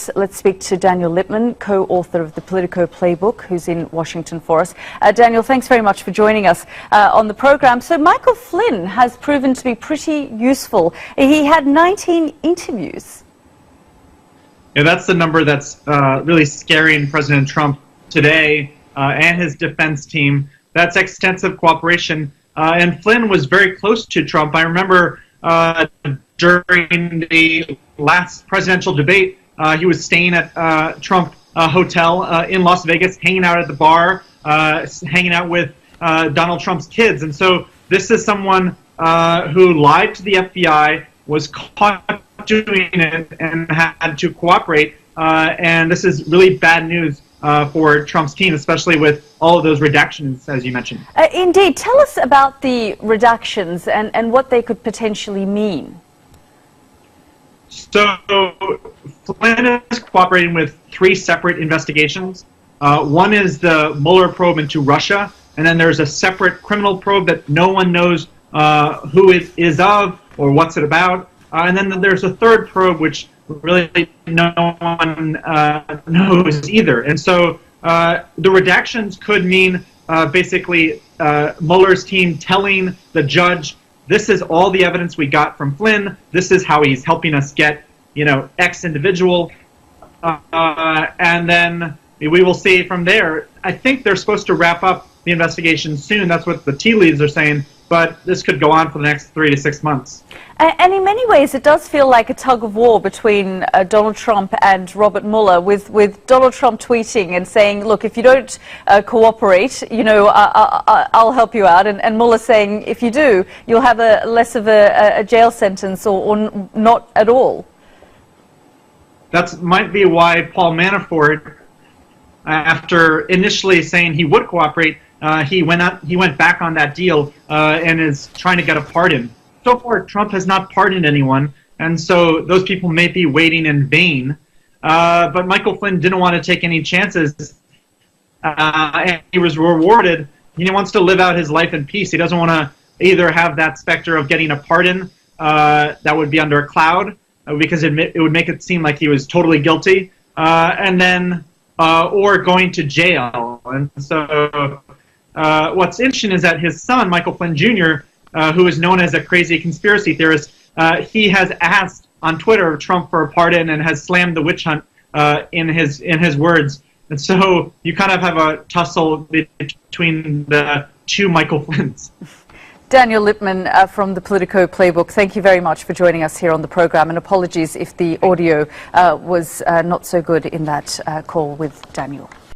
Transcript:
news, let's speak to Daniel Lippman, co-author of the Politico Playbook, who's in Washington for us. Daniel, thanks very much for joining us on the program. So Michael Flynn has proven to be pretty useful. He had 19 interviews. Yeah, that's the number that's really scaring President Trump today and his defense team. That's extensive cooperation. And Flynn was very close to Trump. I remember during the last presidential debate, he was staying at Trump Hotel in Las Vegas, hanging out at the bar, hanging out with Donald Trump's kids. And so this is someone who lied to the FBI, was caught doing it, and had to cooperate. And this is really bad news for Trump's team, especially with all of those redactions, as you mentioned. Indeed. Tell us about the redactions and what they could potentially mean. So Flynn is cooperating with 3 separate investigations. One is the Mueller probe into Russia, and then there's a separate criminal probe that no one knows who it is of or what's it about. And then there's a third probe which really no one knows either. And so the redactions could mean basically Mueller's team telling the judge, this is all the evidence we got from Flynn. This is how he's helping us get, X individual. And then we will see from there. I think they're supposed to wrap up the investigation soon. That's what the tea leaves are saying. But this could go on for the next 3 to 6 months. And in many ways, it does feel like a tug of war between Donald Trump and Robert Mueller, with Donald Trump tweeting and saying, look, if you don't cooperate, I'll help you out. And Mueller saying, if you do, you'll have less of a jail sentence or not at all. That might be why Paul Manafort, after initially saying he would cooperate, he went back on that deal and is trying to get a pardon. So far, Trump has not pardoned anyone, and so those people may be waiting in vain. But Michael Flynn didn't want to take any chances, and he was rewarded. He wants to live out his life in peace. He doesn't want to either have that specter of getting a pardon that would be under a cloud, because it would make it seem like he was totally guilty, and then or going to jail. And so what's interesting is that his son, Michael Flynn Jr., who is known as a crazy conspiracy theorist, he has asked on Twitter Trump for a pardon and has slammed the witch hunt in his words. And so you kind of have a tussle between the 2 Michael Flynns. Daniel Lippman from the Politico Playbook, thank you very much for joining us here on the program, and apologies if the audio was not so good in that call with Daniel.